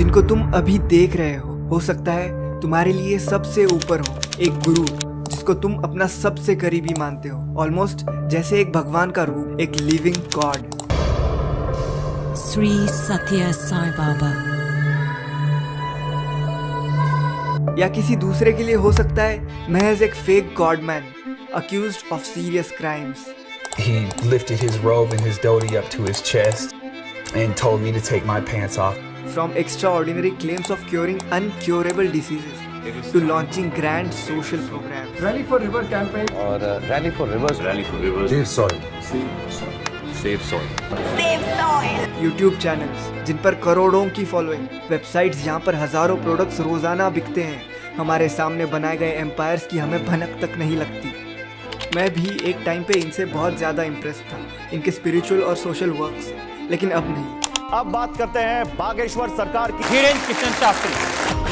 जिनको तुम अभी देख रहे हो सकता है तुम्हारे लिए सबसे ऊपर हो एक गुरु जिसको तुम अपना सबसे करीबी मानते हो, ऑलमोस्ट जैसे एक भगवान का रूप, एक लिविंग गॉड। श्री सत्य साई बाबा। या किसी दूसरे के लिए हो सकता है महज एक fake godman accused of serious crimes. He lifted his robe and his dhoti up to his chest and told me to take my pants off. From extraordinary claims of curing uncurable diseases to launching grand social programs. Rally for River campaign और Rally for Rivers. Save soil. Save soil. YouTube channels जिन पर करोड़ों की following, websites जहाँ पर हजारों products रोजाना बिकते हैं, हमारे सामने बनाए गए एम्पायर्स की हमें भनक तक नहीं लगती। मैं भी एक टाइम पे इनसे बहुत ज़्यादा इम्प्रेस था, इनके स्पिरिचुअल और सोशल वर्क से, लेकिन अब नहीं। अब बात करते हैं बागेश्वर सरकार की। धीरेन किशन शास्त्री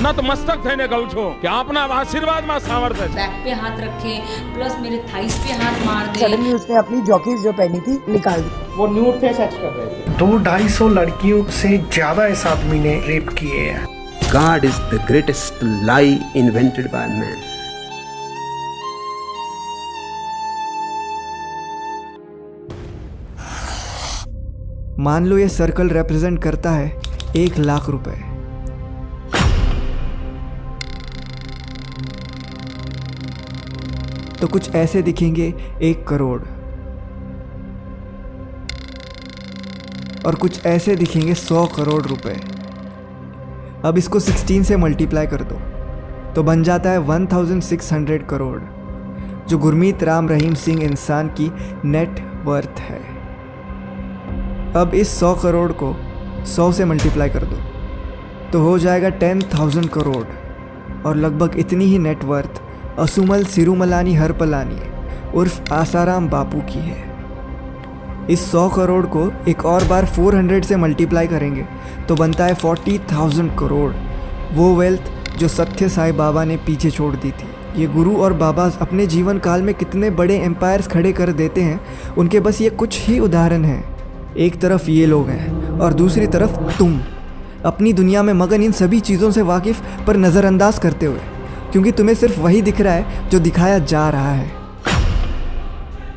नतमस्तक થઈને કહું છું કે આપના આશીર્વાદમાં સામર્થ્ય છે। बैक पे हाथ रखे प्लस मेरे थाइस पे हाथ मार दे। सडनली उसने अपनी जॉकीज जो पहनी थी निकाल दी। वो न्यूड थे सेक्स कर रहे थे। 200-250 लड़कियों से ज्यादा इस आदमी ने रेप किए हैं। God is the greatest lie invented by man. मान लो ये सर्कल रिप्रेजेंट करता है 1 लाख रुपए। तो कुछ ऐसे दिखेंगे 1 करोड़ और कुछ ऐसे दिखेंगे 100 करोड़ रुपए। अब इसको 16 से मल्टीप्लाई कर दो तो बन जाता है 1600 करोड़, जो गुरमीत राम रहीम सिंह इंसान की नेट वर्थ है। अब इस 100 करोड़ को 100 से मल्टीप्लाई कर दो तो हो जाएगा 10,000 करोड़, और लगभग इतनी ही नेट वर्थ असुमल सिरुमलानी हरपलानी उर्फ आसाराम बापू की है। इस 100 करोड़ को एक और बार 400 से मल्टीप्लाई करेंगे तो बनता है 40,000 करोड़, वो वेल्थ जो सत्य साई बाबा ने पीछे छोड़ दी थी। ये गुरु और बाबा अपने जीवन काल में कितने बड़े एम्पायर्स खड़े कर देते हैं, उनके बस ये कुछ ही उदाहरण हैं। एक तरफ ये लोग हैं और दूसरी तरफ तुम, अपनी दुनिया में मगन इन सभी चीज़ों से वाकिफ़ पर नज़रअंदाज करते हुए, क्योंकि तुम्हें सिर्फ वही दिख रहा है जो दिखाया जा रहा है।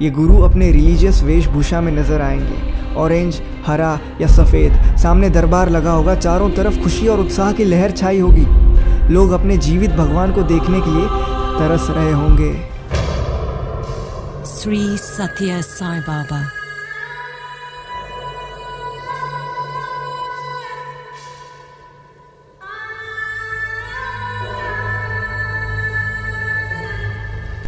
ये गुरु अपने रिलीजियस वेशभूषा में नजर आएंगे, ऑरेंज, हरा या सफ़ेद। सामने दरबार लगा होगा, चारों तरफ खुशी और उत्साह की लहर छाई होगी। लोग अपने जीवित भगवान को देखने के लिए तरस रहे होंगे। श्री सत्य साई बाबा।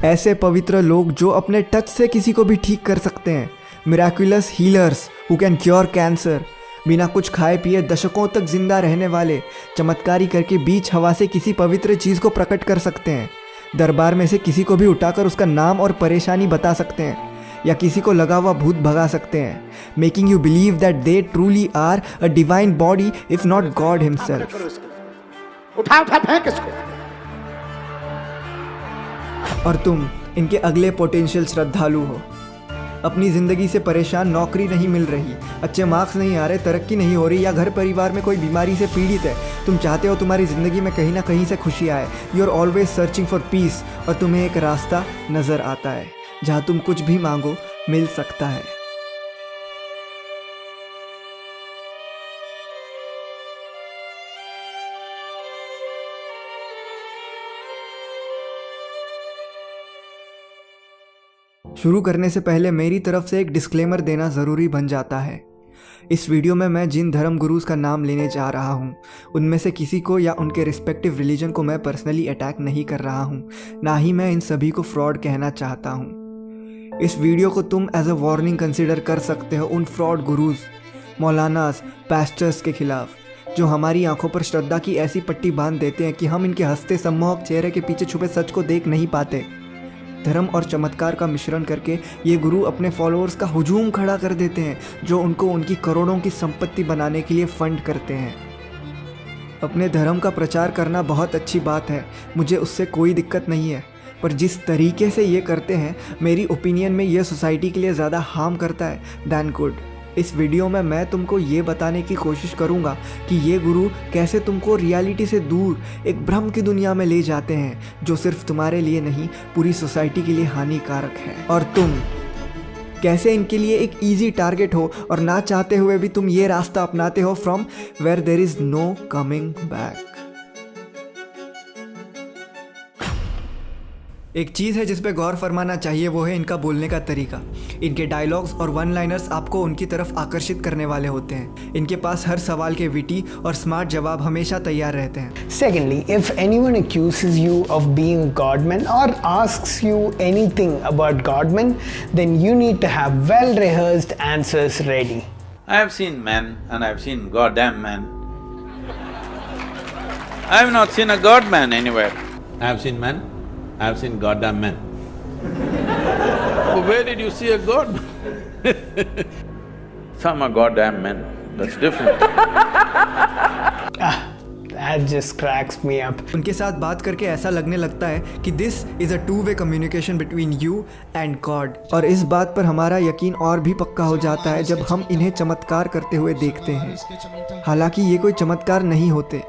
ऐसे पवित्र लोग जो अपने टच से किसी को भी ठीक कर सकते हैं, miraculous healers who can cure cancer, बिना कुछ खाए पिए दशकों तक जिंदा रहने वाले, चमत्कारी करके बीच हवा से किसी पवित्र चीज़ को प्रकट कर सकते हैं, दरबार में से किसी को भी उठाकर उसका नाम और परेशानी बता सकते हैं, या किसी को लगा हुआ भूत भगा सकते हैं, making you believe that they truly are a divine body if not God himself. उठा फेंक इसको। और तुम इनके अगले पोटेंशियल श्रद्धालु हो। अपनी ज़िंदगी से परेशान, नौकरी नहीं मिल रही, अच्छे मार्क्स नहीं आ रहे, तरक्की नहीं हो रही, या घर परिवार में कोई बीमारी से पीड़ित है। तुम चाहते हो तुम्हारी ज़िंदगी में कहीं ना कहीं से खुशी आए। You are always searching for peace, और तुम्हें एक रास्ता नज़र आता है जहाँ तुम कुछ भी मांगो मिल सकता है। शुरू करने से पहले मेरी तरफ से एक डिस्क्लेमर देना ज़रूरी बन जाता है। इस वीडियो में मैं जिन धर्म गुरुज का नाम लेने जा रहा हूँ, उनमें से किसी को या उनके रिस्पेक्टिव रिलीजन को मैं पर्सनली अटैक नहीं कर रहा हूँ, ना ही मैं इन सभी को फ्रॉड कहना चाहता हूँ। इस वीडियो को तुम एज अ वार्निंग कंसिडर कर सकते हो उन फ्रॉड गुरुज, मौलानास, पास्टर्स के खिलाफ, जो हमारी आंखों पर श्रद्धा की ऐसी पट्टी बांध देते हैं कि हम इनके हंसते सम्मोहक चेहरे के पीछे छुपे सच को देख नहीं पाते। धर्म और चमत्कार का मिश्रण करके ये गुरु अपने फॉलोअर्स का हुजूम खड़ा कर देते हैं, जो उनको उनकी करोड़ों की संपत्ति बनाने के लिए फंड करते हैं। अपने धर्म का प्रचार करना बहुत अच्छी बात है, मुझे उससे कोई दिक्कत नहीं है, पर जिस तरीके से ये करते हैं, मेरी ओपिनियन में ये सोसाइटी के लिए ज़्यादा हार्म करता है दैन गुड। इस वीडियो में मैं तुमको ये बताने की कोशिश करूँगा कि ये गुरु कैसे तुमको रियलिटी से दूर एक भ्रम की दुनिया में ले जाते हैं जो सिर्फ तुम्हारे लिए नहीं पूरी सोसाइटी के लिए हानिकारक है, और तुम कैसे इनके लिए एक इजी टारगेट हो और ना चाहते हुए भी तुम ये रास्ता अपनाते हो from where there is no coming back. एक चीज़ है जिस पे गौर फरमाना चाहिए, वो है इनका बोलने का तरीका। इनके डायलॉग्स और वन लाइनर्स आपको उनकी तरफ आकर्षित करने वाले होते हैं। इनके पास हर सवाल के विटी और स्मार्ट जवाब हमेशा तैयार रहते हैं। Secondly, if anyone accuses you of being a godman or asks you anything about godmen, then you need to have well-rehearsed answers ready. I have seen men and I have seen goddamn men. I have not seen a godman anywhere. I have seen men, I have seen goddamn men. Where did you see a god? Some are goddamn men, that's different. That just cracks me up. उनके साथ बात करके ऐसा लगने लगता है कि this is a two-way communication between you and God, और इस बात पर हमारा यकीन और भी पक्का हो जाता है जब हम इन्हें चमत्कार करते हुए देखते हैं। हालांकि ये कोई चमत्कार नहीं होते।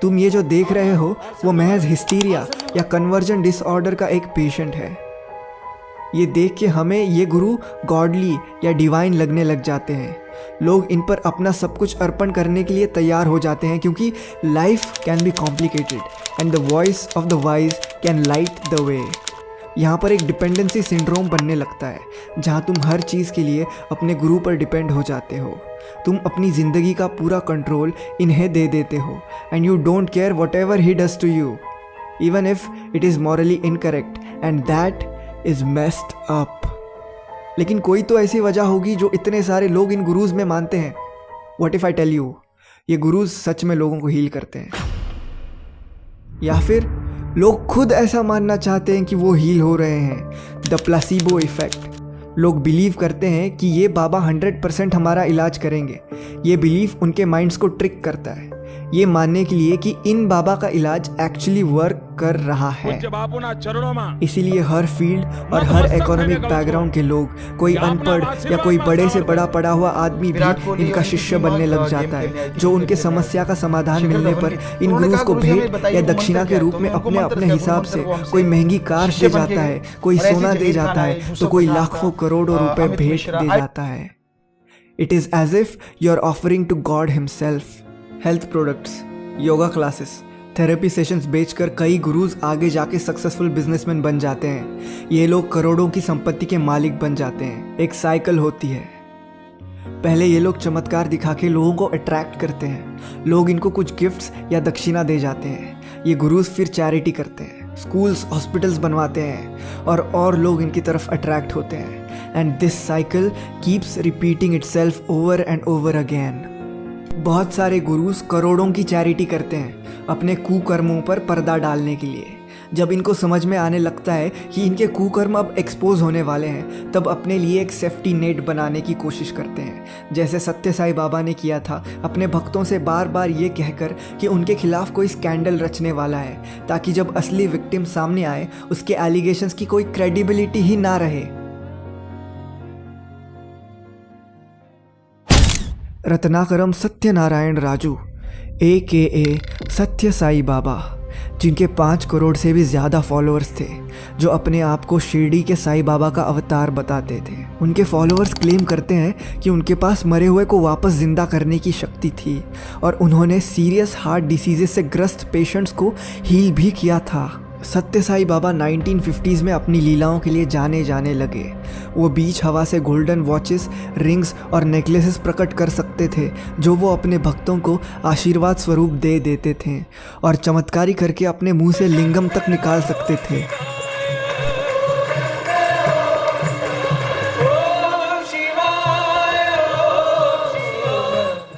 तुम ये जो देख रहे हो वो महज हिस्टीरिया या कन्वर्जन डिसऑर्डर का एक पेशेंट है। ये देख के हमें ये गुरु गॉडली या डिवाइन लगने लग जाते हैं। लोग इन पर अपना सब कुछ अर्पण करने के लिए तैयार हो जाते हैं क्योंकि life can be complicated and the voice of the wise can light the way. यहाँ पर एक डिपेंडेंसी सिंड्रोम बनने लगता है जहाँ तुम हर चीज़ के लिए अपने गुरु पर डिपेंड हो जाते हो। तुम अपनी ज़िंदगी का पूरा कंट्रोल इन्हें दे देते हो and you don't care whatever he does to you even if it is morally incorrect and that is messed up. लेकिन कोई तो ऐसी वजह होगी जो इतने सारे लोग इन गुरुज में मानते हैं। What if I tell you ये गुरुज सच में लोगों को हील करते हैं, या फिर लोग खुद ऐसा मानना चाहते हैं कि वो हील हो रहे हैं। The placebo effect. लोग बिलीव करते हैं कि ये बाबा 100% हमारा इलाज करेंगे। ये बिलीफ उनके माइंड्स को ट्रिक करता है ये मानने के लिए कि इन बाबा का इलाज एक्चुअली वर्क कर रहा है। इसीलिए हर फील्ड और हर इकोनॉमिक बैकग्राउंड के लोग, कोई अनपढ़ या कोई बड़े से बड़ा पढ़ा हुआ आदमी भी इनका शिष्य बनने लग जाता है, जो उनके समस्या का समाधान मिलने पर इन गुरुज को भेंट या दक्षिणा के रूप में अपने अपने हिसाब से कोई महंगी कार दे जाता है, कोई सोना दे जाता है, तो कोई लाखों करोड़ों रुपए भेंट दे जाता है। It is as if you are offering to God himself. Health products, yoga classes, therapy sessions बेचकर कई गुरुज आगे जाके सक्सेसफुल बिजनेसमैन बन जाते हैं। ये लोग करोड़ों की संपत्ति के मालिक बन जाते हैं। एक साइकिल होती है। पहले ये लोग चमत्कार दिखा के लोगों को अट्रैक्ट करते हैं। लोग इनको कुछ गिफ्ट्स या दक्षिणा दे जाते हैं। ये गुरुज फिर चैरिटी करते हैं, स्कूल्स हॉस्पिटल्स बनवाते हैं और लोग इनकी तरफ अट्रैक्ट होते हैं। And this cycle keeps repeating itself over and over again. बहुत सारे गुरुज करोड़ों की चैरिटी करते हैं अपने कुकर्मों पर पर्दा डालने के लिए। जब इनको समझ में आने लगता है कि इनके कुकर्म अब एक्सपोज होने वाले हैं, तब अपने लिए एक सेफ्टी नेट बनाने की कोशिश करते हैं, जैसे सत्य साई बाबा ने किया था अपने भक्तों से बार बार ये कहकर कि उनके खिलाफ कोई स्कैंडल रचने वाला है, ताकि जब असली विक्टिम सामने आए उसके एलिगेशंस की कोई क्रेडिबिलिटी ही ना रहे। रत्नाकरम सत्यनारायण राजू AKA सत्य साई बाबा, जिनके 5 करोड़ से भी ज़्यादा फॉलोअर्स थे, जो अपने आप को शिरडी के साई बाबा का अवतार बताते थे। उनके फॉलोअर्स क्लेम करते हैं कि उनके पास मरे हुए को वापस ज़िंदा करने की शक्ति थी और उन्होंने सीरियस हार्ट डिसीजेस से ग्रस्त पेशेंट्स को हील भी किया था। सत्य साई बाबा 1950s में अपनी लीलाओं के लिए जाने लगे। वो बीच हवा से गोल्डन वॉचेस, रिंग्स और नेकलेसेस प्रकट कर सकते थे, जो वो अपने भक्तों को आशीर्वाद स्वरूप दे देते थे, और चमत्कारी करके अपने मुंह से लिंगम तक निकाल सकते थे।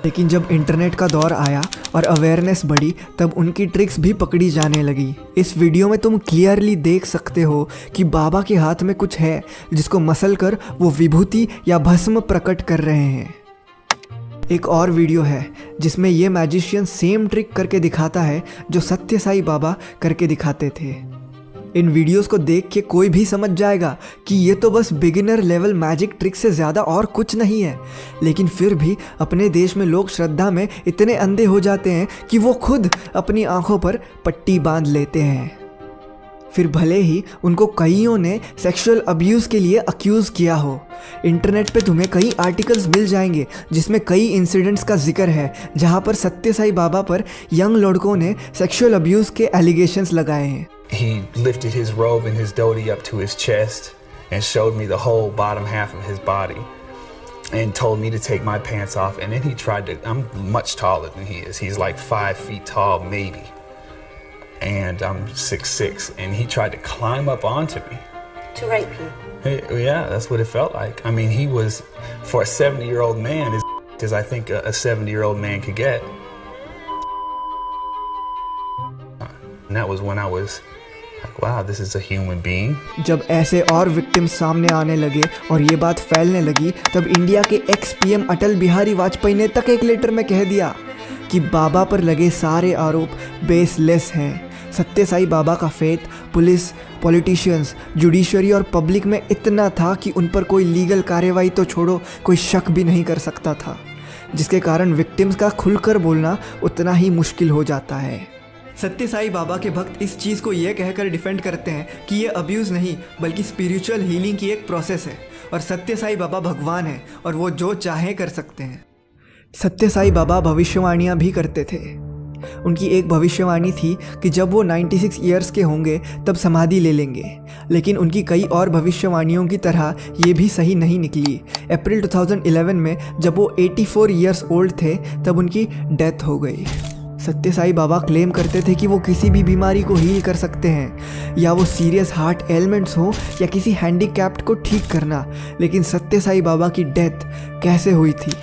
लेकिन जब इंटरनेट का दौर आया और अवेयरनेस बढ़ी, तब उनकी ट्रिक्स भी पकड़ी जाने लगी। इस वीडियो में तुम क्लियरली देख सकते हो कि बाबा के हाथ में कुछ है जिसको मसल कर वो विभूति या भस्म प्रकट कर रहे हैं। एक और वीडियो है जिसमें ये मैजिशियन सेम ट्रिक करके दिखाता है जो सत्य साई बाबा करके दिखाते थे। इन वीडियोस को देख के कोई भी समझ जाएगा कि ये तो बस बिगिनर लेवल मैजिक ट्रिक से ज़्यादा और कुछ नहीं है, लेकिन फिर भी अपने देश में लोग श्रद्धा में इतने अंधे हो जाते हैं कि वो खुद अपनी आंखों पर पट्टी बांध लेते हैं। फिर भले ही उनको कईयों ने सेक्सुअल अब्यूज़ के लिए अक्यूज़ किया हो, इंटरनेट पे तुम्हें कई आर्टिकल्स मिल जाएंगे जिसमें कई इंसिडेंट्स का जिक्र है जहां पर सत्य साई बाबा पर यंग लड़कों ने सेक्सुअल अब्यूज़ के एलिगेशंस लगाए हैं। He lifted his robe and his dhoti up to his chest and showed me the whole bottom half of his body and told me to take my pants off. And then he tried to, I'm much taller than he is. He's like 5 feet tall, maybe. And I'm 6'6", and he tried to climb up onto me. To rape you. Yeah, that's what it felt like. I mean, he was, for a 70-year-old man, as I think a 70-year-old man could get. And that was when I was like, wow, this is a human being. जब ऐसे और victims सामने आने लगे और ये बात फैलने लगी, तब इंडिया के एक्स पीएम अटल बिहारी वाजपेयी ने तक एक लेटर में कह दिया कि बाबा पर लगे सारे आरोप बेसलेस हैं। सत्य साई बाबा का फेथ पुलिस, पॉलिटिशियंस, जुडिशरी और पब्लिक में इतना था कि उन पर कोई लीगल कार्रवाई तो छोड़ो, कोई शक भी नहीं कर सकता था, जिसके कारण विक्टिम्स का खुलकर बोलना उतना ही मुश्किल हो जाता है। सत्य साई बाबा के भक्त इस चीज़ को ये कहकर डिफेंड करते हैं कि ये अब्यूज़ नहीं बल्कि स्पिरिचुअल हीलिंग की एक प्रोसेस है और सत्य साई बाबा भगवान है और वो जो चाहे कर सकते हैं। सत्य साई बाबा भविष्यवाणियाँ भी करते थे। उनकी एक भविष्यवाणी थी कि जब वो 96 ईयर्स के होंगे तब समाधि ले लेंगे, लेकिन उनकी कई और भविष्यवाणियों की तरह ये भी सही नहीं निकली। अप्रैल 2011 में जब वो 84 ईयर्स ओल्ड थे तब उनकी डेथ हो गई। सत्य साई बाबा क्लेम करते थे कि वो किसी भी बीमारी को हील कर सकते हैं, या वो सीरियस हार्ट एलिमेंट्स हो या किसी हैंडीकैप्ड को ठीक करना, लेकिन सत्य साई बाबा की डेथ कैसे हुई थी?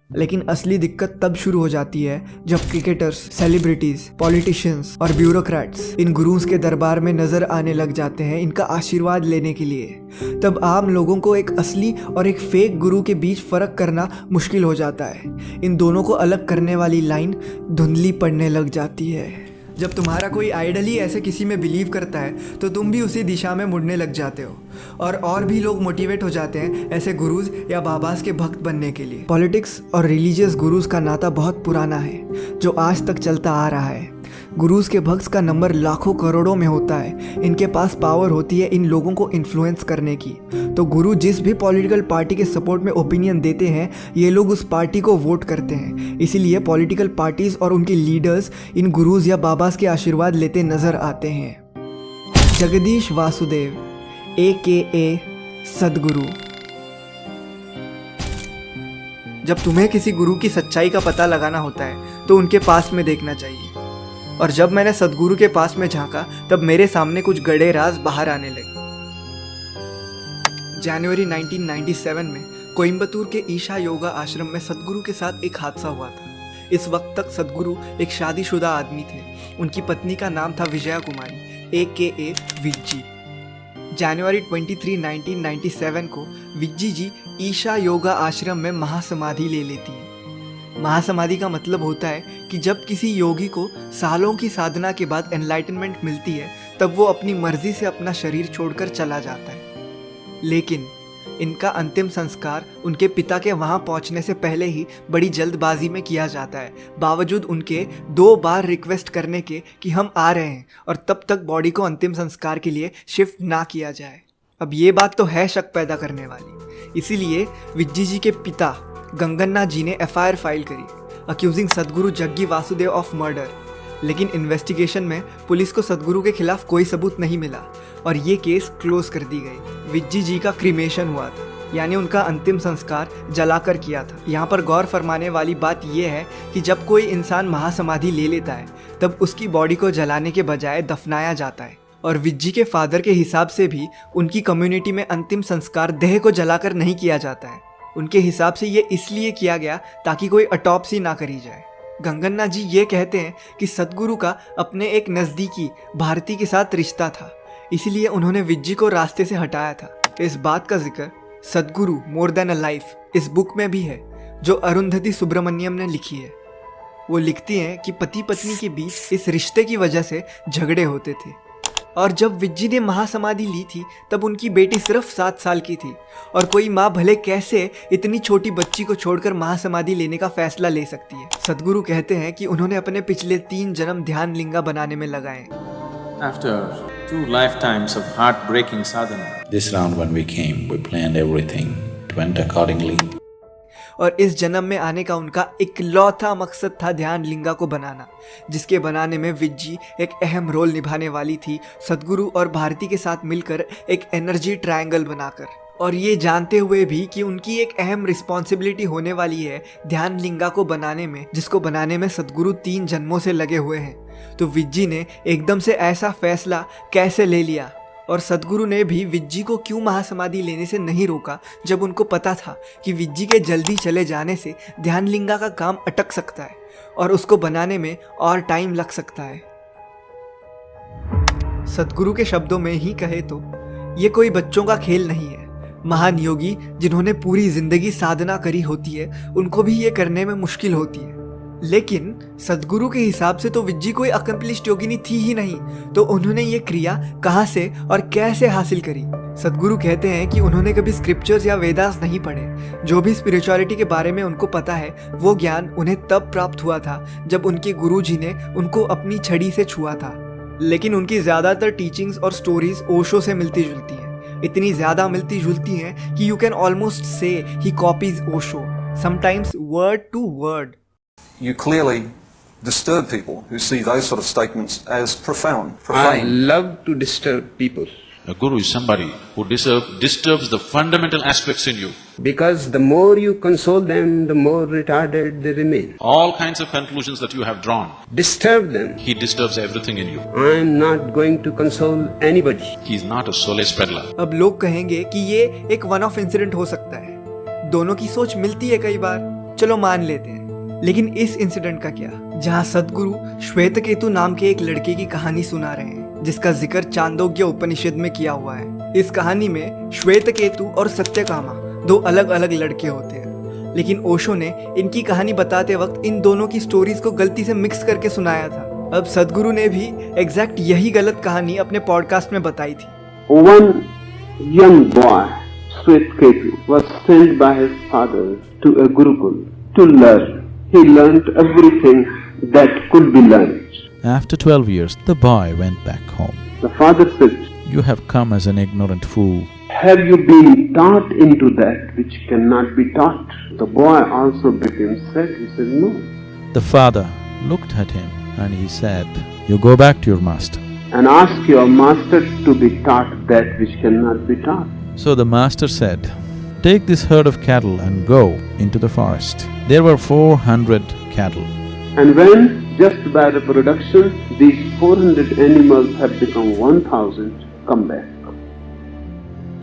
लेकिन असली दिक्कत तब शुरू हो जाती है जब क्रिकेटर्स, सेलिब्रिटीज, पॉलिटिशियंस और ब्यूरोक्रेट्स इन गुरुज के दरबार में नजर आने लग जाते हैं इनका आशीर्वाद लेने के लिए। तब आम लोगों को एक असली और एक फेक गुरु के बीच फर्क करना मुश्किल हो जाता है। इन दोनों को अलग करने वाली लाइन धुंधली पड़ने लग जाती है। जब तुम्हारा कोई आइडल ही ऐसे किसी में बिलीव करता है तो तुम भी उसी दिशा में मुड़ने लग जाते हो और भी लोग मोटिवेट हो जाते हैं ऐसे गुरुज या बाबास के भक्त बनने के लिए। पॉलिटिक्स और रिलीजियस गुरुज का नाता बहुत पुराना है जो आज तक चलता आ रहा है। गुरुज के भक्त का नंबर लाखों करोड़ों में होता है। इनके पास पावर होती है इन लोगों को इन्फ्लुएंस करने की। तो गुरु जिस भी पॉलिटिकल पार्टी के सपोर्ट में ओपिनियन देते हैं ये लोग उस पार्टी को वोट करते हैं। इसीलिए पॉलिटिकल पार्टीज और उनके लीडर्स इन गुरुज या बाबास के आशीर्वाद लेते नजर आते हैं। जगदीश वासुदेव AKA सद्गुरु। जब तुम्हें किसी गुरु की सच्चाई का पता लगाना होता है तो उनके पास में देखना चाहिए, और जब मैंने सद्गुरु के पास में झांका तब मेरे सामने कुछ गड़े राज बाहर आने लगे। जनवरी 1997 में कोयम्बतूर के ईशा योगा आश्रम में सद्गुरु के साथ एक हादसा हुआ था। इस वक्त तक सद्गुरु एक शादीशुदा आदमी थे। उनकी पत्नी का नाम था विजया कुमारी AKA विज्जी। जनवरी 23, 1997 को विज्जी जी ईशा योगा आश्रम में महासमाधि ले लेती हैं। महासमाधि का मतलब होता है कि जब किसी योगी को सालों की साधना के बाद एनलाइटनमेंट मिलती है तब वो अपनी मर्जी से अपना शरीर छोड़कर चला जाता है। लेकिन इनका अंतिम संस्कार उनके पिता के वहाँ पहुँचने से पहले ही बड़ी जल्दबाजी में किया जाता है, बावजूद उनके 2 बार रिक्वेस्ट करने के कि हम आ रहे हैं और तब तक बॉडी को अंतिम संस्कार के लिए शिफ्ट ना किया जाए। अब ये बात तो है शक पैदा करने वाली, इसीलिए विज्जी जी के पिता गंगन्नाथ जी ने FIR फाइल करी accusing Sadhguru Jaggi Vasudev of murder. लेकिन इन्वेस्टिगेशन में पुलिस को सद्गुरु के खिलाफ कोई सबूत नहीं मिला और ये केस क्लोज कर दी गई। विज्जी जी का क्रीमेशन हुआ था, यानी उनका अंतिम संस्कार जलाकर किया था। यहाँ पर गौर फरमाने वाली बात यह है कि जब कोई इंसान महासमाधि ले लेता है तब उसकी बॉडी को जलाने के बजाय दफनाया जाता है, और विज्जी के फादर के हिसाब से भी उनकी कम्युनिटी में अंतिम संस्कार देह को जलाकर नहीं किया जाता है। उनके हिसाब से ये इसलिए किया गया ताकि कोई ऑटोप्सी ना करी जाए। गंगन्नाथ जी ये कहते हैं कि सद्गुरु का अपने एक नज़दीकी भारती के साथ रिश्ता था, इसलिए उन्होंने विज्जी को रास्ते से हटाया था। इस बात का जिक्र सद्गुरु मोर देन अ लाइफ इस बुक में भी है। जो अरुंधति सुब्रमण्यम ने लिखी है। वो लिखती हैं कि पति पत्नी के बीच इस रिश्ते की वजह से झगड़े होते थे, और जब विज्जी ने महासमाधि ली थी तब उनकी बेटी सिर्फ 7 साल की थी, और कोई माँ भले कैसे इतनी छोटी बच्ची को छोड़कर महासमाधि लेने का फैसला ले सकती है। सद्गुरु कहते हैं कि उन्होंने अपने पिछले 3 जन्म ध्यान लिंगा बनाने में लगाए। After 2 lifetimes of heartbreaking sadhana, This round when we came, we planned everything. It went accordingly. और इस जन्म में आने का उनका इकलौता मकसद था ध्यान लिंगा को बनाना, जिसके बनाने में विज्जी एक अहम रोल निभाने वाली थी, सद्गुरु और भारती के साथ मिलकर एक एनर्जी ट्रायंगल बनाकर। और ये जानते हुए भी कि उनकी एक अहम रिस्पॉन्सिबिलिटी होने वाली है ध्यान लिंगा को बनाने में, जिसको बनाने में सद्गुरु 3 जन्मों से लगे हुए हैं, तो विज्जी ने एकदम से ऐसा फैसला कैसे ले लिया। और सद्गुरु ने भी विज्जी को क्यों महासमाधि लेने से नहीं रोका, जब उनको पता था कि विज्जी के जल्दी चले जाने से ध्यान लिंगा का काम अटक सकता है और उसको बनाने में और टाइम लग सकता है। सद्गुरु के शब्दों में ही कहे तो ये कोई बच्चों का खेल नहीं है। महान योगी जिन्होंने पूरी जिंदगी साधना करी होती है, उनको भी ये करने में मुश्किल होती है। लेकिन सद्गुरु के हिसाब से तो विज्जी कोई अकम्प्लिश्ड योगिनी थी ही नहीं, तो उन्होंने ये क्रिया कहाँ से और कैसे हासिल करी। सद्गुरु कहते हैं कि उन्होंने कभी स्क्रिप्चर्स या वेदास नहीं पढ़े। जो भी स्पिरिचुअलिटी के बारे में उनको पता है, वो ज्ञान उन्हें तब प्राप्त हुआ था जब उनके गुरुजी ने उनको अपनी छड़ी से छुआ था। लेकिन उनकी ज़्यादातर टीचिंग्स और स्टोरीज ओशो से मिलती जुलती हैं, इतनी ज़्यादा मिलती जुलती हैं कि you can almost say he copies Osho, sometimes word to word. You clearly disturb people who see those sort of statements as profound. I love to disturb people. A guru is somebody who disturbs the fundamental aspects in you. Because the more you console them, the more retarded they remain. All kinds of conclusions that you have drawn. Disturb them. He disturbs everything in you. I am not going to console anybody. He is not a solace peddler. अब लोग कहेंगे कि ये एक one of incident हो सकता है, दोनों की सोच मिलती है कई बार, चलो मान लेते हैं। लेकिन इस इंसिडेंट का क्या, जहां सद्गुरु श्वेतकेतु नाम के एक लड़के की कहानी सुना रहे हैं, जिसका जिक्र चांदोग्य उपनिषद में किया हुआ है। इस कहानी में श्वेतकेतु और सत्यकामा 2 अलग अलग लड़के होते हैं, लेकिन ओशो ने इनकी कहानी बताते वक्त इन दोनों की स्टोरीज को गलती से मिक्स करके सुनाया था। अब सद्गुरु ने भी एग्जैक्ट यही गलत कहानी अपने पॉडकास्ट में बताई थी। One young boy, Shwetketu, was sent by his father to a Gurukul to learn. He learned everything that could be learned. after 12 years, the boy went back home. The father said, You have come as an ignorant fool. Have you been taught into that which cannot be taught? The boy also became sad. He said, No. The father looked at him and he said, You go back to your master. And ask your master to be taught that which cannot be taught. So the master said, Take this herd of cattle and go into the forest. There were 400 cattle. And when, just by the production, these 400 animals have become 1,000, come back.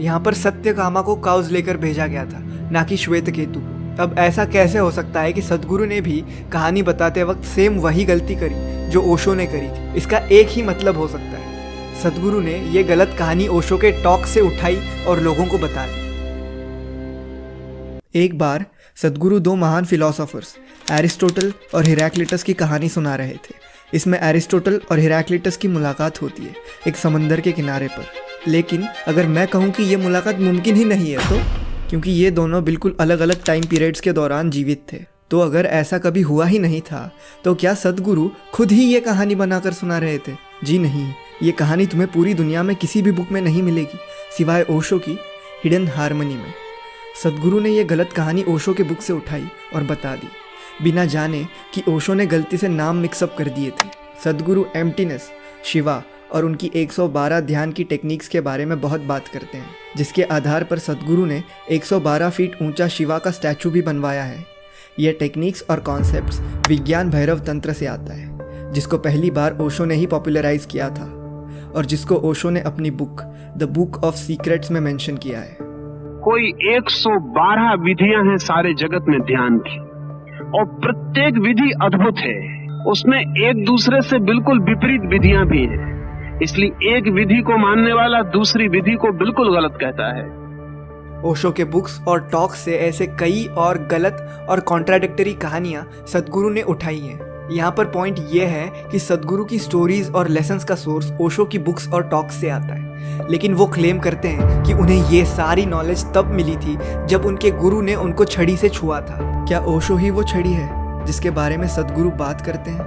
यहाँ पर सत्यकामा को cause लेकर भेजा गया था, ना कि श्वेतकेतु। अब ऐसा कैसे हो सकता है कि सद्गुरु ने भी कहानी बताते वक्त सेम वही गलती करी जो ओशो ने करी थी? इसका एक ही मतलब हो सकता है, सद्गुरु ने ये गलत कहानी ओशो के टॉक से उठाई और लोगों को बता दी। एक बार सद्गुरु 2 महान फिलोसोफर्स एरिस्टोटल और हेराक्लिटस की कहानी सुना रहे थे। इसमें एरिस्टोटल और हेराक्लिटस की मुलाकात होती है एक समंदर के किनारे पर। लेकिन अगर मैं कहूँ कि ये मुलाकात मुमकिन ही नहीं है तो, क्योंकि ये दोनों बिल्कुल अलग अलग टाइम पीरियड्स के दौरान जीवित थे, तो अगर ऐसा कभी हुआ ही नहीं था तो क्या सद्गुरु खुद ही ये कहानी बनाकर सुना रहे थे? जी नहीं, ये कहानी तुम्हें पूरी दुनिया में किसी भी बुक में नहीं मिलेगी सिवाय ओशो की हिडन हार्मनी में। सद्गुरु ने यह गलत कहानी ओशो के बुक से उठाई और बता दी, बिना जाने कि ओशो ने गलती से नाम मिक्सअप कर दिए थे। सद्गुरु एम्प्टीनेस, शिवा और उनकी 112 ध्यान की टेक्निक्स के बारे में बहुत बात करते हैं, जिसके आधार पर सद्गुरु ने 112 फीट ऊंचा शिवा का स्टैचू भी बनवाया है। यह टेक्निक्स और कॉन्सेप्ट्स विज्ञान भैरव तंत्र से आता है, जिसको पहली बार ओशो ने ही पॉपुलराइज किया था और जिसको ओशो ने अपनी book the book of secrets में मेंशन किया है। कोई 112 विधियां हैं सारे जगत में ध्यान की, और प्रत्येक विधि अद्भुत है। उसमें एक दूसरे से बिल्कुल विपरीत विधियां भी हैं। इसलिए एक विधि को मानने वाला दूसरी विधि को बिल्कुल गलत कहता है। ओशो के बुक्स और टॉक्स से ऐसे कई और गलत और कॉन्ट्राडिक्टरी कहानियाँ सद्गुरु ने उठाई हैं। यहाँ पर पॉइंट ये है कि सद्गुरु की स्टोरीज और लेसन्स का सोर्स ओशो की बुक्स और टॉक्स से आता है, लेकिन वो क्लेम करते हैं कि उन्हें ये सारी नॉलेज तब मिली थी जब उनके गुरु ने उनको छड़ी से छुआ था। क्या ओशो ही वो छड़ी है जिसके बारे में सद्गुरु बात करते हैं?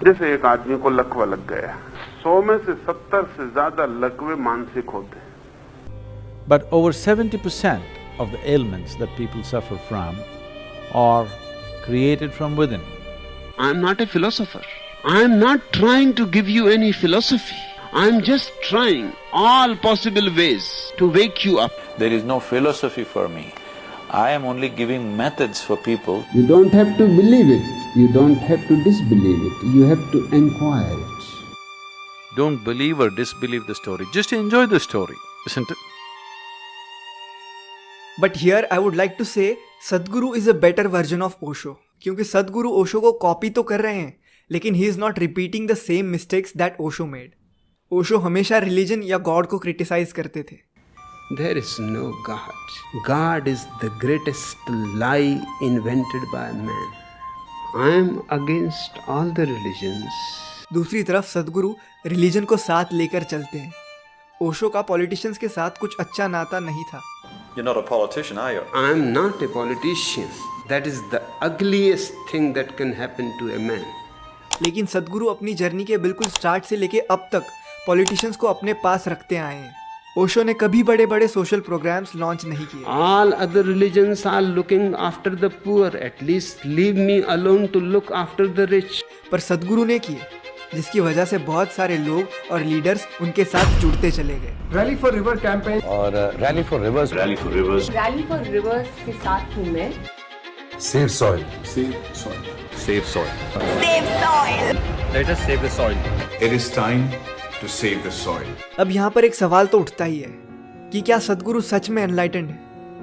जैसे एक आदमी को लकवा लग गया, 100 में से 70 से ज्यादा लकवे मानसिक होते हैं। But over 70% of the ailments that people suffer from are created from within. I am not a philosopher. I am not trying to give you any philosophy. I am just trying all possible ways to wake you up. There is no philosophy for me. I am only giving methods for people. You don't have to believe it. You don't have to disbelieve it. You have to inquire it. Don't believe or disbelieve the story, just enjoy the story, isn't it? But here I would like to say Sadhguru is a better version of Osho, क्योंकि सद्गुरु ओशो को copy तो कर रहे हैं लेकिन he is not repeating the same mistakes that Osho made. Osho हमेशा religion या God को क्रिटिसाइज करते थे। There is no God. God is the greatest lie invented by man. I am against all the religions. दूसरी तरफ सद्गुरु रिलीजन को साथ लेकर चलते हैं। ओशो का पॉलिटिशियंस के साथ कुछ अच्छा नाता नहीं था। You're not a politician, are you? I am not a politician. That is the ugliest thing that can happen to a man. लेकिन सद्गुरु अपनी जर्नी के बिल्कुल स्टार्ट से लेके अब तक पॉलिटिशियंस को अपने पास रखते आए हैं। ओशो ने कभी बड़े बड़े सोशल प्रोग्राम्स लॉन्च नहीं किए। All other religions are looking after the poor. At least leave me alone to look after the rich. पर सद्गुरु ने किए, जिसकी वजह से बहुत सारे लोग और लीडर्स उनके साथ जुड़ते चले गए। रैली फॉर रिवर कैंपेन और रैली फॉर रिवर्स के साथ हूँ मैं। Save soil. Save soil. Let us save the soil. It is time to save the soil. अब यहाँ पर एक सवाल तो उठता ही है कि क्या सद्गुरु सच में एनलाइटेंड है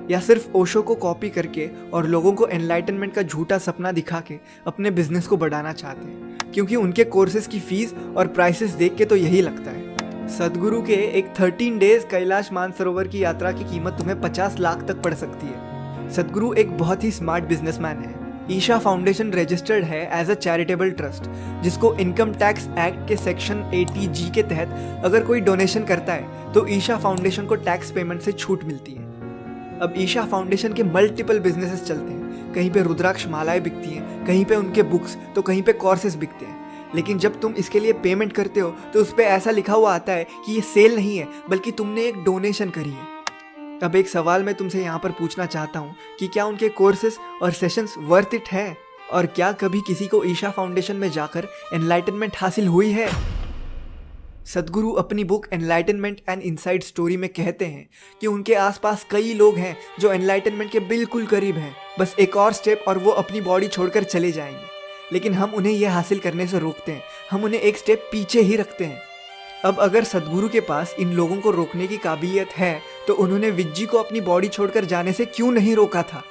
या सिर्फ ओशो को कॉपी करके और लोगों को एनलाइटनमेंट का झूठा सपना दिखा के अपने बिजनेस को बढ़ाना चाहते हैं, क्योंकि उनके कोर्सेज की फीस और प्राइसेस देख के तो यही लगता है। सद्गुरु के एक 13 डेज कैलाश मानसरोवर की यात्रा की कीमत तुम्हें 50 लाख तक पड़ सकती है। सद्गुरु एक बहुत ही स्मार्ट बिजनेसमैन है। ईशा फाउंडेशन रजिस्टर्ड है एज अ चैरिटेबल ट्रस्ट, जिसको इनकम टैक्स एक्ट के सेक्शन 80G के तहत अगर कोई डोनेशन करता है तो ईशा फाउंडेशन को टैक्स पेमेंट से छूट मिलती है। अब ईशा फाउंडेशन के मल्टीपल बिजनेसेस चलते हैं। कहीं पे रुद्राक्ष मालाएं बिकती हैं, कहीं पे उनके बुक्स, तो कहीं पे कोर्सेज बिकते हैं। लेकिन जब तुम इसके लिए पेमेंट करते हो तो उस पर ऐसा लिखा हुआ आता है कि ये सेल नहीं है बल्कि तुमने एक डोनेशन करी है। अब एक सवाल मैं तुमसे यहाँ पर पूछना चाहता हूँ कि क्या उनके कोर्सेज और सेशंस वर्थ इट है, और क्या कभी किसी को ईशा फाउंडेशन में जाकर एनलाइटनमेंट हासिल हुई है? सद्गुरु अपनी book enlightenment and inside story में कहते हैं कि उनके आसपास कई लोग हैं जो एनलाइटनमेंट के बिल्कुल करीब हैं, बस एक और स्टेप और वो अपनी बॉडी छोड़कर चले जाएंगे। लेकिन हम उन्हें यह हासिल करने से रोकते हैं, हम उन्हें एक स्टेप पीछे ही रखते हैं। अब अगर सद्गुरु के पास इन लोगों को रोकने की काबिलियत है तो उन्होंने विज्जी को अपनी बॉडी छोड़कर जाने से क्यों नहीं रोका था?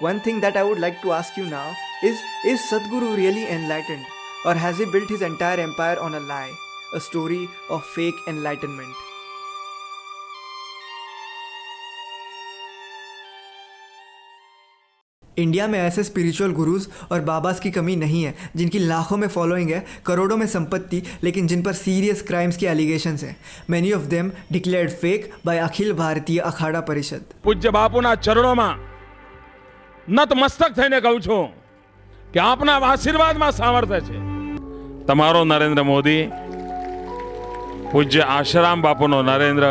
One thing that I would like to ask you now is Sadhguru really enlightened, or has he built his entire empire on a lie, a story of fake enlightenment? India में ऐसे spiritual gurus और बाबास की कमी नहीं है जिनकी लाखों में फॉलोइंग है, करोड़ों में संपत्ति, लेकिन जिन पर सीरियस क्राइम्स की एलिगेशंस हैं। Many of them declared fake by Akhil Bharatiya Akhara परिषद। પૂજ્ય બાપુના ચરણોમાં નતમસ્તક થઈને કહું છું કે આપના આશીર્વાદમાં સામર્થ્ય છે। તમારો નરેન્દ્ર મોદી, પૂજ્ય આશારામ બાપુનો નરેન્દ્ર,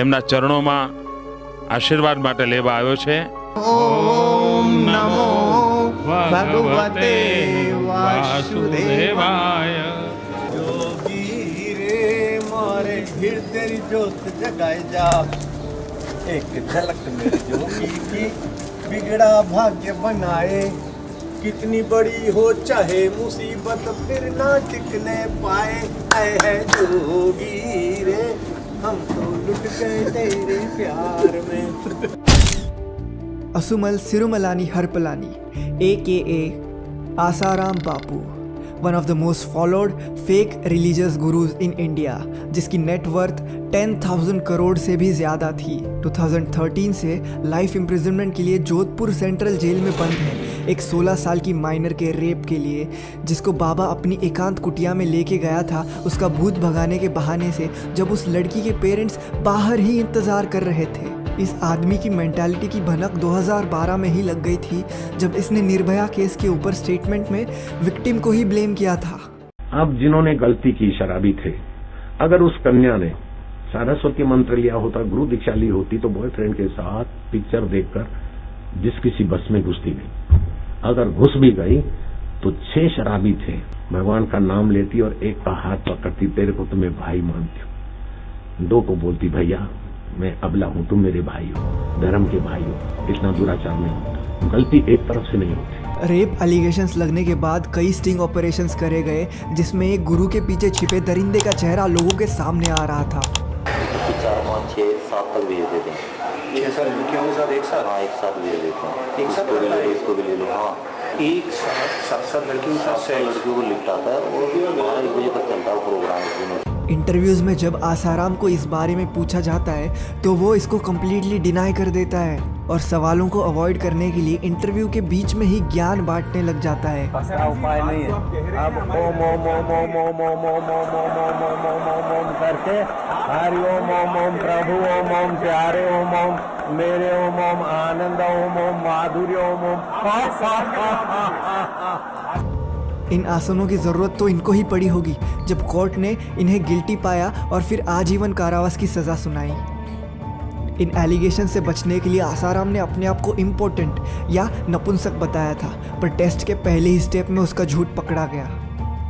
એમના ચરણોમાં આશીર્વાદ માટે લેવા આવ્યો છે। ओम नमो भगवते वासुदेवाय। जोगी रे मारे फिर तेरी जोत जगाए जा, एक झलक मेरे जोगी की बिगड़ा भाग्य बनाए। कितनी बड़ी हो चाहे मुसीबत फिर ना टिकने पाए। आए है जोगी रे हम तो लुट गए तेरे प्यार में। Asumal Sirumalani Harpalani AKA Asaram Bapu, one of the most followed fake religious gurus in India, जिसकी नेटवर्थ 10,000 करोड़ से भी ज़्यादा थी। 2013 से लाइफ इम्प्रिजनमेंट के लिए जोधपुर सेंट्रल जेल में बंद है एक 16 साल की माइनर के रेप के लिए, जिसको बाबा अपनी एकांत कुटिया में लेके गया था उसका भूत भगाने के बहाने से, जब उस लड़की के पेरेंट्स बाहर ही इंतज़ार कर रहे थे। इस आदमी की मेंटालिटी की भनक 2012 में ही लग गई थी, जब इसने निर्भया केस के ऊपर स्टेटमेंट में विक्टिम को ही ब्लेम किया था। अब जिन्होंने गलती की शराबी थे, अगर उस कन्या ने सरस्वती मंत्र लिया होता, गुरु दीक्षा ली होती, तो बॉयफ्रेंड के साथ पिक्चर देखकर जिस किसी बस में घुसती नहीं। अगर घुस भी गई तो 6 शराबी थे, भगवान का नाम लेती और एक का हाथ पकड़ती, तेरे को तो मैं भाई मानती हूँ। 2 को बोलती, भैया मैं अबला हूँ, तुम मेरे भाई हो, धर्म के भाई हो, इतना दुराचार नहीं होता। गलती एक तरफ से नहीं होती। रेप एलिगेशंस लगने के बाद कई स्टिंग ऑपरेशंस करे गए, जिसमें एक गुरु के पीछे छिपे दरिंदे का चेहरा लोगों के सामने आ रहा था। 4, 5, 6, 7 तक भेज देते हैं। 6 लड़कियों के साथ एक साथ? हाँ, एक साथ भेज देते हैं। एक साथ इसको भी ले लो। हाँ, एक साथ 7 लड़कियों के साथ लड़कियों को लिपटाता है और 12 बजे तक चलता है प्रोग्राम। इंटरव्यूज में जब आसाराम को इस बारे में पूछा जाता है तो वो इसको कम्प्लीटली डिनाई कर देता है और सवालों को अवॉइड करने के लिए इंटरव्यू के बीच में ही ज्ञान बांटने लग जाता है। उपाय नहीं है। अब ओम ओम ओम ओम ओम ओम ओम ओम ओम ओम ओम ओम ओम ओम करके हरि ओम ओम ओम प्रभु ओम ओम प्यारे ओम ओम मेरे ओम ओम आनंद ओम ओम माधुर्य ओम ओम। इन आसनों की ज़रूरत तो इनको ही पड़ी होगी जब कोर्ट ने इन्हें गिल्टी पाया और फिर आजीवन कारावास की सज़ा सुनाई। इन एलिगेशन से बचने के लिए आसाराम ने अपने आप को इम्पोर्टेंट या नपुंसक बताया था, पर टेस्ट के पहले ही स्टेप में उसका झूठ पकड़ा गया।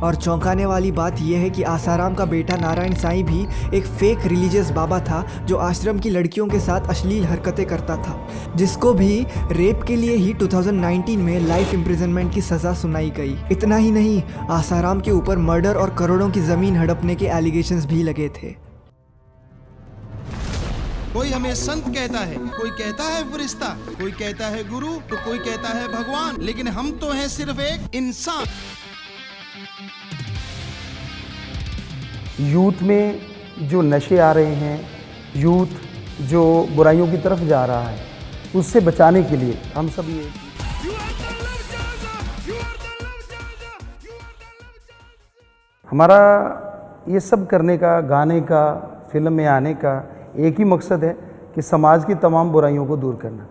और चौंकाने वाली बात यह है कि आसाराम का बेटा नारायण साईं भी एक फेक रिलीजियस बाबा था जो आश्रम की लड़कियों के साथ अश्लील हरकतें करता था, जिसको भी रेप के लिए ही 2019 में लाइफ इम्प्रिजनमेंट की सज़ा सुनाई गई। इतना ही नहीं, आसाराम के ऊपर मर्डर और करोड़ों की ज़मीन हड़पने के एलिगेशंस भी लगे थे। कोई हमें संत कहता है, कोई कहता है फरिश्ता, कोई कहता है गुरु, तो कोई कहता है भगवान, लेकिन हम तो हैं सिर्फ एक इंसान। यूथ में जो नशे आ रहे हैं, यूथ जो बुराइयों की तरफ जा रहा है, उससे बचाने के लिए हम सब ये हमारा ये सब करने का, गाने का, फिल्म में आने का एक ही मकसद है कि समाज की तमाम बुराइयों को दूर करना।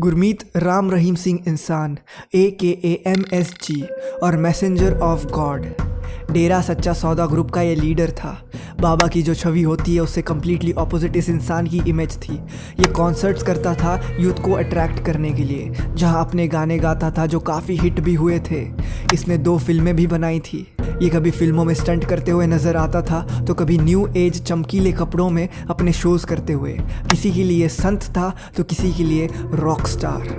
गुरमीत राम रहीम सिंह इंसान AKA MSG और मैसेंजर ऑफ गॉड डेरा सच्चा सौदा ग्रुप का ये लीडर था। बाबा की जो छवि होती है उससे कम्प्लीटली ऑपोजिट इस इंसान की इमेज थी। ये कॉन्सर्ट्स करता था यूथ को अट्रैक्ट करने के लिए, जहां अपने गाने गाता था जो काफ़ी हिट भी हुए थे। इसने 2 फिल्में भी बनाई थी। ये कभी फिल्मों में स्टंट करते हुए नज़र आता था तो कभी न्यू एज चमकीले कपड़ों में अपने शोज़ करते हुए। किसी के लिए संत था तो किसी के लिए रॉक स्टार।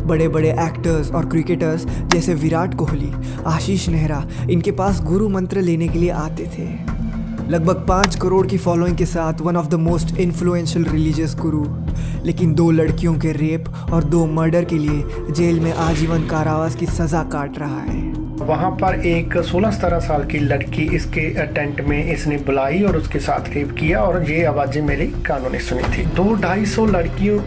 बड़े बड़े एक्टर्स और क्रिकेटर्स जैसे विराट कोहली, आशीष नेहरा इनके पास गुरु मंत्र लेने के लिए आते थे। लगभग 5 करोड़ की फॉलोइंग के साथ one of the most influential religious गुरु, लेकिन 2 लड़कियों के रेप और 2 मर्डर के लिए जेल में आजीवन कारावास की सज़ा काट रहा है। वहाँ पर एक 16-17 साल की लड़की इसके टेंट में इसने बुलाई और उसके साथ रेप किया और ये आवाज़ें मेरे कानों ने सुनी थी। 200-250 लड़कियों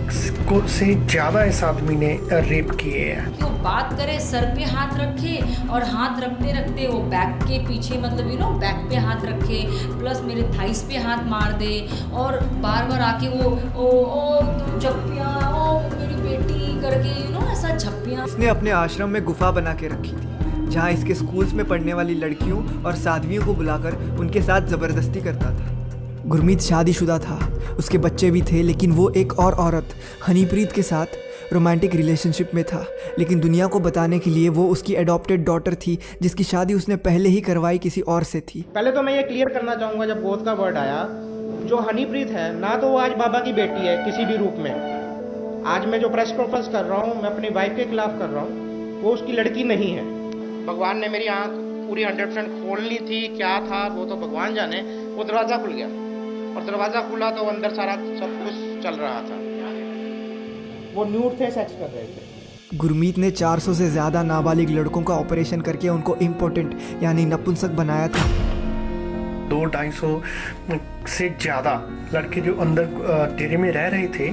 को से ज़्यादा इस आदमी ने रेप किए हैं। वो बात करे सर पे हाथ रखे और हाथ रखते रखते वो बैक के पीछे मतलब बैक पे हाथ रखे, प्लस मेरे थाइस पे हाथ मार दे और बार बार आके वो ओ तुम झप्पियाँ, ओ मेरी बेटी करके ऐसा झप्पियाँ। इसने अपने आश्रम में गुफा बना के रखी थी जहाँ इसके स्कूल्स में पढ़ने वाली लड़कियों और साध्वियों को बुलाकर उनके साथ ज़बरदस्ती करता था। गुरमीत शादीशुदा था, उसके बच्चे भी थे, लेकिन वो एक और औरत हनीप्रीत के साथ रोमांटिक रिलेशनशिप में था। लेकिन दुनिया को बताने के लिए वो उसकी एडॉप्टेड डॉटर थी, जिसकी शादी उसने पहले ही करवाई किसी और से थी। पहले तो मैं ये क्लियर करना चाहूँगा, जब गोद का वर्ड आया, जो हनीप्रीत है ना तो वो आज बाबा की बेटी है किसी भी रूप में। आज मैं जो प्रेस कॉन्फ्रेंस कर रहा हूँ, मैं अपनी वाइफ के खिलाफ कर रहा हूँ, वो उसकी लड़की नहीं है। भगवान ने मेरी आंख पूरी 100% खोलनी थी, क्या था वो तो भगवान जाने। वो दरवाज़ा खुल गया और दरवाज़ा खुला तो अंदर सारा सब कुछ चल रहा था। वो न्यूड थे, सेक्स कर रहे थे। गुरमीत ने 400 से ज़्यादा नाबालिग लड़कों का ऑपरेशन करके उनको इम्पोर्टेंट यानी नपुंसक बनाया था। 200-250 से ज़्यादा लड़के जो अंदर डेरे में रह रहे थे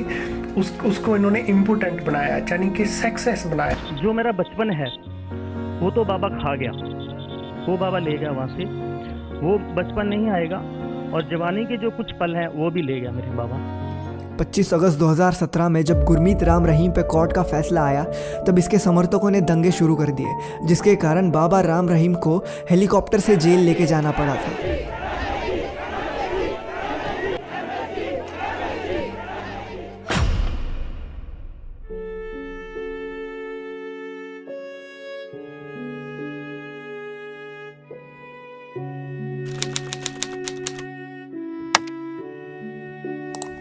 उसको इन्होंने इम्पोर्टेंट बनाया, यानी कि सक्सेस बनाया। जो मेरा बचपन है वो तो बाबा खा गया, वो बाबा ले गया वहाँ से, वो बचपन नहीं आएगा, और जवानी के जो कुछ पल हैं वो भी ले गया मेरे बाबा। 25 अगस्त 2017 में जब गुरमीत राम रहीम पे कोर्ट का फैसला आया तब इसके समर्थकों ने दंगे शुरू कर दिए, जिसके कारण बाबा राम रहीम को हेलीकॉप्टर से जेल लेके जाना पड़ा था।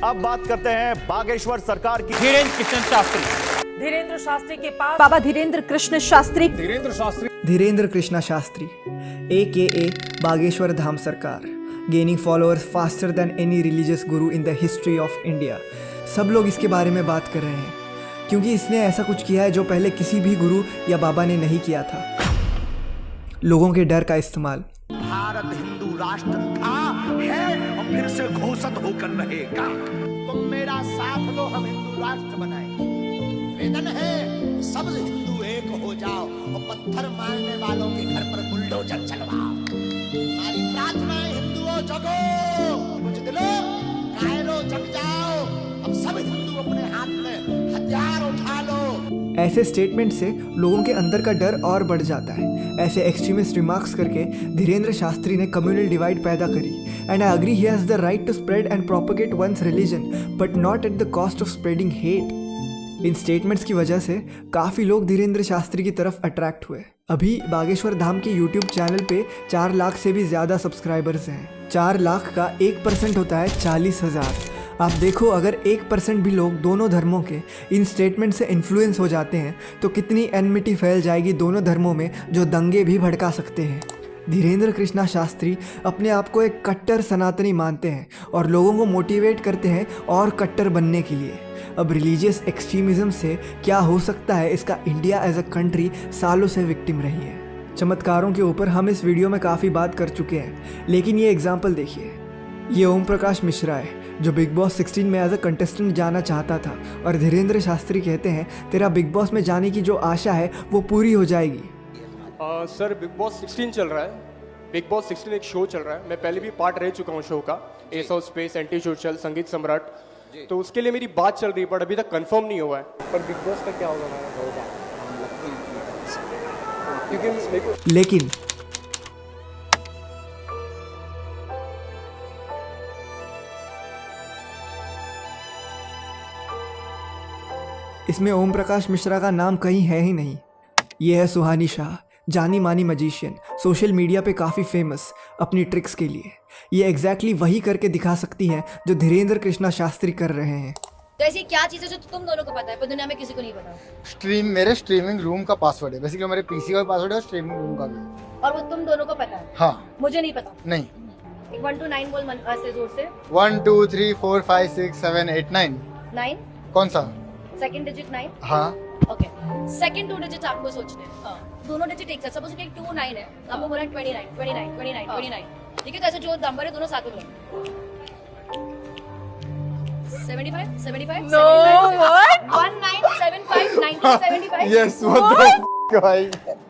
अब बात करते हैं बागेश्वर सरकार की। धीरेन्द्र कृष्ण शास्त्री, धीरेन्द्र शास्त्री के पास बाबा Dhirendra Krishna Shastri, Dhirendra Krishna Shastri AKA Bageshwar Dham Sarkar, gaining followers faster than any religious guru in the history of India. सब लोग इसके बारे में बात कर रहे हैं क्योंकि इसने ऐसा कुछ किया है जो पहले किसी भी गुरु या बाबा ने नहीं किया था। लोगों के डर का इस्तेमाल। भारत हिंदू राष्ट्र था, है और फिर से घोषित होकर रहेगा। तुम मेरा साथ दो, हम हिंदू राष्ट्र बनाएंगे। वेदन है सब हिंदू एक हो जाओ और पत्थर मारने वालों के घर पर बुलडोजर चलवाओ। हमारी प्रार्थना है हिंदुओं जगो, बुझदिलो कायरो जग जाओ। अब सब हिंदू अपने हाथ में हथियार उठा लो। ऐसे स्टेटमेंट से लोगों के अंदर का डर और बढ़ जाता है। ऐसे एक्सट्रीमिस्ट रिमार्क्स करके धीरेन्द्र शास्त्री ने कम्युनल डिवाइड पैदा करी। And I agree he has the right to spread and propagate one's religion but not at the cost of spreading hate. इन स्टेटमेंट्स की वजह से काफ़ी लोग धीरेन्द्र शास्त्री की तरफ अट्रैक्ट हुए। अभी बागेश्वर धाम के यूट्यूब चैनल पे 4 लाख से भी ज़्यादा सब्सक्राइबर्स हैं। 4 लाख का 1% होता है 40,000। आप देखो, अगर 1% भी लोग दोनों धर्मों के इन स्टेटमेंट से इन्फ्लुएंस हो जाते हैं तो कितनी एनमिटी फैल जाएगी दोनों धर्मों में, जो दंगे भी भड़का सकते हैं। धीरेन्द्र कृष्णा शास्त्री अपने आप को एक कट्टर सनातनी मानते हैं और लोगों को मोटिवेट करते हैं और कट्टर बनने के लिए। अब रिलीजियस एक्सट्रीमिज्म से क्या हो सकता है, इसका इंडिया एज अ कंट्री सालों से विक्टिम रही है। चमत्कारों के ऊपर हम इस वीडियो में काफ़ी बात कर चुके हैं, लेकिन ये एग्जाम्पल देखिए। ये ओम प्रकाश मिश्रा है जो बिग बॉस 16 में एज अ कंटेस्टेंट जाना चाहता था और धीरेन्द्र शास्त्री कहते हैं तेरा बिग बॉस में जाने की जो आशा है वो पूरी हो जाएगी। सर बिग बॉस 16 चल रहा है, बिग बॉस 16 एक शो चल रहा है। मैं पहले भी पार्ट रह चुका हूँ शो का, S of space, anti social, संगीत सम्राट। तो उसके लिए मेरी बात चल रही है बट अभी तक कंफर्म नहीं हुआ है। पर बिग बॉस का क्या होगा लेकिन इसमें ओम प्रकाश मिश्रा का नाम कहीं है ही नहीं। ये है सुहानी शाह, जानी मानी मजिशियन, सोशल मीडिया पे काफ़ी फेमस अपनी ट्रिक्स के लिए। ये एग्जैक्टली वही करके दिखा सकती है जो धीरेन्द्र कृष्णा शास्त्री कर रहे हैं। तो ऐसी क्या चीज़ है जो तुम दोनों को पता है पर दुनिया में किसी को नहीं पता? मेरे स्ट्रीमिंग रूम का पासवर्ड है, बेसिकली मेरे पीसी का पासवर्ड है और स्ट्रीमिंग रूम का भी। और वो तुम दोनों को पता है? हाँ। मुझे नहीं पता। नहीं। 1 to 9 बोल ऐसे जोर से। 1 2 3 4 5 6 7 8 9। 9? कौन सा? Second digit 9? हाँ। ओके, सेकंड 2 डिजिट आपको सोचने हैं। दोनों डिजिट एक साथ, सपोज कि 2 9 है, आपको बोला 29 29 29 29। ठीक है, तो ऐसे जो नंबर है दोनों साथ में 75 75 No, what? 1975 1975। Yes, what the f*** भाई?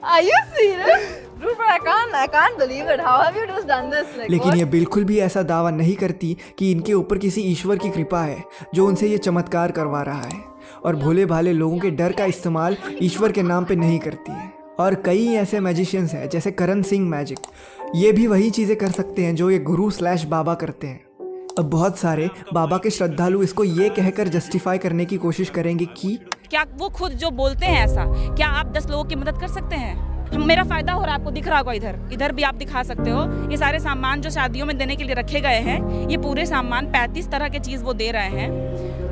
Are you serious? Dude, but I can't believe it. How have you just done this? Like, लेकिन what? ये बिल्कुल भी ऐसा दावा नहीं करती कि इनके ऊपर किसी ईश्वर की कृपा है जो उनसे ये चमत्कार करवा रहा है, और भोले भाले लोगों के डर का इस्तेमाल ईश्वर के नाम पे नहीं करती है। और कई ऐसे मैजिशियंस हैं जैसे करण सिंह मैजिक, ये भी वही चीज़ें कर सकते हैं जो ये गुरु/बाबा करते हैं। अब बहुत सारे बाबा के श्रद्धालु इसको ये कहकर जस्टिफाई करने की कोशिश करेंगे कि क्या वो खुद जो बोलते हैं ऐसा, क्या आप 10 लोगों की मदद कर सकते हैं? मेरा फायदा हो रहा है, आपको दिख रहा होगा, इधर भी आप दिखा सकते हो। ये सारे सामान जो शादियों में देने के लिए रखे गए हैं, ये पूरे सामान 35 तरह के चीज़ वो दे रहे हैं।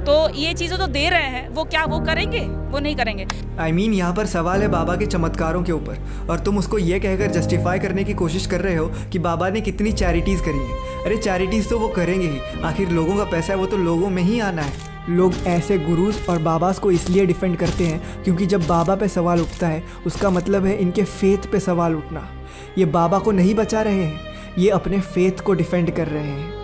तो ये चीज़ें जो दे रहे हैं वो क्या वो करेंगे? वो नहीं करेंगे। I mean, यहाँ पर सवाल है बाबा के चमत्कारों के ऊपर, और तुम उसको ये कहकर जस्टिफाई करने की कोशिश कर रहे हो कि बाबा ने कितनी चैरिटीज़ करी हैं। अरे चैरिटीज़ तो वो करेंगे ही, आखिर लोगों का पैसा है, वो तो लोगों में ही आना है। लोग ऐसे गुरुज और बाबास को इसलिए डिफेंड करते हैं क्योंकि जब बाबा पे सवाल उठता है उसका मतलब है इनके फेथ पे सवाल उठना। ये बाबा को नहीं बचा रहे हैं, ये अपने फेथ को डिफेंड कर रहे हैं।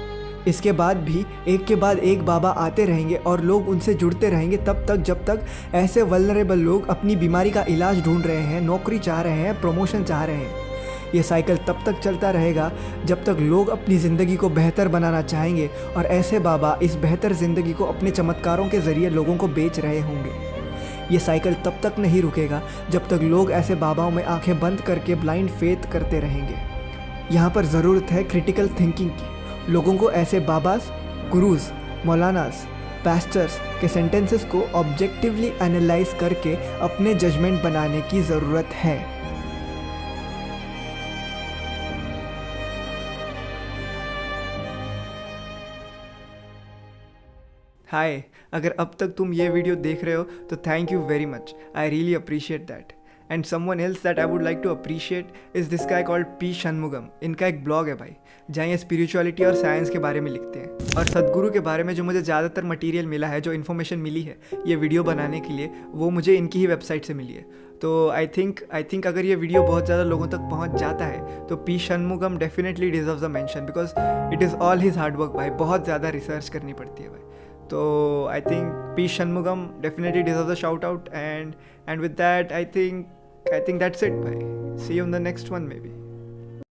इसके बाद भी एक के बाद एक बाबा आते रहेंगे और लोग उनसे जुड़ते रहेंगे तब तक जब तक ऐसे वल्नरेबल लोग अपनी बीमारी का इलाज ढूंढ रहे हैं, नौकरी चाह रहे हैं, प्रमोशन चाह रहे हैं। ये साइकिल तब तक चलता रहेगा जब तक लोग अपनी ज़िंदगी को बेहतर बनाना चाहेंगे और ऐसे बाबा इस बेहतर ज़िंदगी को अपने चमत्कारों के ज़रिए लोगों को बेच रहे होंगे। ये साइकिल तब तक नहीं रुकेगा जब तक लोग ऐसे बाबाओं में आंखें बंद करके ब्लाइंड फेथ करते रहेंगे। यहाँ पर ज़रूरत है क्रिटिकल थिंकिंग की। लोगों को ऐसे बाबास, गुरुज, मौलानास, पास्टर्स के सेंटेंसेस को ऑब्जेक्टिवली एनालाइज करके अपने जजमेंट बनाने की ज़रूरत है। हाय, अगर अब तक तुम ये वीडियो देख रहे हो तो thank you very much, I really appreciate that. And someone else that I would like to appreciate is this guy called P Shanmugam. इनका एक ब्लॉग है भाई, जहाँ ये स्पिरिचुअलिटी और साइंस के बारे में लिखते हैं। और सदगुरु के बारे में जो मुझे ज़्यादातर मटेरियल मिला है, जो इन्फॉर्मेशन मिली है ये वीडियो बनाने के लिए, वो मुझे इनकी ही वेबसाइट से मिली है। तो आई थिंक अगर ये वीडियो बहुत ज़्यादा लोगों तक पहुँच जाता है तो P Shanmugam definitely deserves a mention because it is all his hard work भाई। बहुत ज़्यादा रिसर्च करनी पड़ती है भाई। तो I think P Shanmugam definitely deserves a shout out, and with that I think that's it. Bye. See you in the next one maybe.